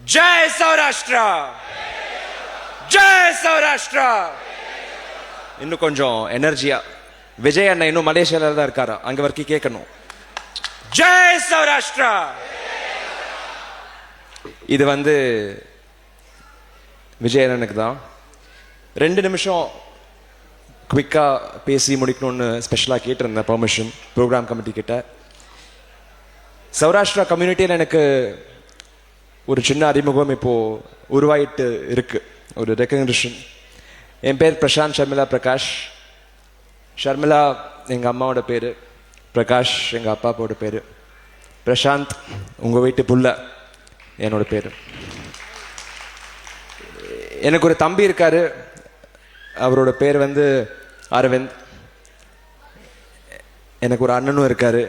जय सौराष्ट्र जय सौराष्ट्र இன்னும் கொஞ்சம் எனர்ஜியா விஜய் அண்ணா இன்னும் மலேசியால தான் இருக்காரா அங்க வரைக்கும் கேட்கணும் ஜெய் சௌராஷ்டிரா இது விஜய் அண்ணனுக்கு தான் 2 நிமிஷம் குவிக்கா பேசி முடிக்கணும்னு ஸ்பெஷலாக கேட்டிருந்தேன் பெர்மிஷன் ப்ரோக்ராம் கமிட்டி கிட்ட சௌராஷ்டிரா கம்யூனிட்டியில் எனக்கு ஒரு சின்ன அறிமுகம் இப்போ உருவாயிட்டு இருக்கு ஒரு ரெக்கக்னிஷன் என் பேர் பிரசாந்த் ஷர்மிளா பிரகாஷ் ஷர்மிளா எங்கள் அம்மாவோட பேர் பிரகாஷ் எங்கள் அப்பாவோட பேர் பிரசாந்த் உங்கள் வீட்டு புள்ள என்னோட பேர் எனக்கு ஒரு தம்பி இருக்காரு அவரோட பேர் அரவிந்த் எனக்கு ஒரு அண்ணனும் இருக்காரு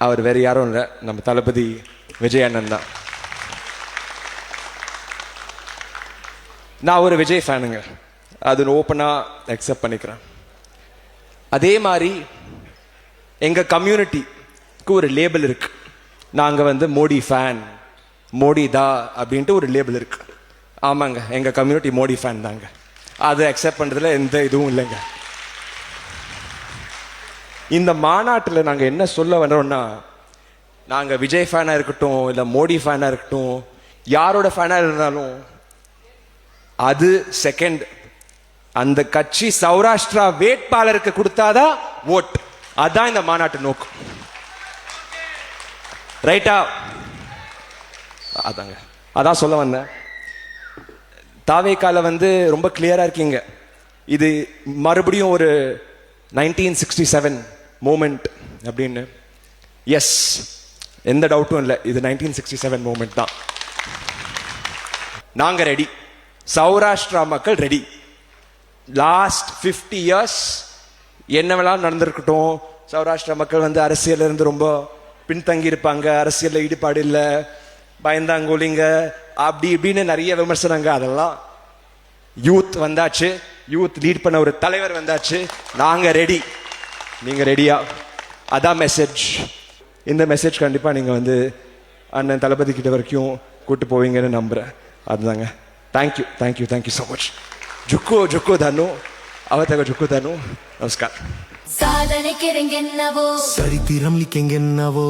அவர் வேறு யாரும் இல்லை நம்ம தளபதி விஜய் அண்ணன் தான் நான் ஒரு விஜய் ஃபேனுங்க அது ஓப்பனாக அக்செப்ட் பண்ணிக்கிறேன் அதே மாதிரி எங்கள் கம்யூனிட்டிக்கு ஒரு லேபிள் இருக்கு நாங்கள் மோடி ஃபேன் மோடி தா அப்படின்ட்டு ஒரு லேபிள் இருக்கு ஆமாங்க எங்கள் கம்யூனிட்டி மோடி ஃபேன் தாங்க அதை அக்செப்ட் பண்ணுறதுல எந்த இதுவும் இல்லைங்க இந்த மாநாட்டில் நாங்கள் என்ன சொல்ல வர்றோம்னா நாங்கள் விஜய் ஃபேனாக இருக்கட்டும் இல்லை மோடி ஃபேனாக இருக்கட்டும் யாரோட ஃபேனாக இருந்தாலும் அது செகண்ட் அந்த கட்சி சௌராஷ்டிரா வேட்பாளருக்கு கொடுத்தாதான் ஓட் அதான் இந்த மாநாட்டு நோக்கம் ரைட்டா அதாங்க அதான் சொல்ல வந்தேன் தாவேக்கால ரொம்ப கிளியரா இருக்கீங்க இது மறுபடியும் ஒரு 1967 மூமெண்ட் அப்படின்னு எஸ் எந்த டவுட்டும் இல்லை இது 1967 மூமெண்ட் தான் நாங்க ரெடி சௌராஷ்டிரா மக்கள் ரெடி லாஸ்ட் 50 இயர்ஸ் என்னவெல்லாம் நடந்திருக்கட்டும் சௌராஷ்டிரா மக்கள் அரசியல் இருந்து ரொம்ப பின்தங்கி இருப்பாங்க அரசியல்ல ஈடுபாடு இல்லை பயந்தாங்கோலிங்க அப்படி இப்படின்னு நிறைய விமர்சனங்க அதெல்லாம் யூத் வந்தாச்சு யூத் லீட் பண்ண ஒரு தலைவர் வந்தாச்சு நாங்க ரெடி நீங்க ரெடியா அதான் மெசேஜ் இந்த மெசேஜ் கண்டிப்பா நீங்க அண்ணன் தளபதி கிட்ட வரைக்கும் கூட்டு போவீங்கன்னு நம்புறேன் அதுதாங்க thank you thank you thank you so much ஜுக்கோ ஜுக்கோ தனு அவத்தக ஜுக்கோ தனு நமஸ்கார் சாதனைக்கு சரித்திரம் லிக்கெங்கென்னவோ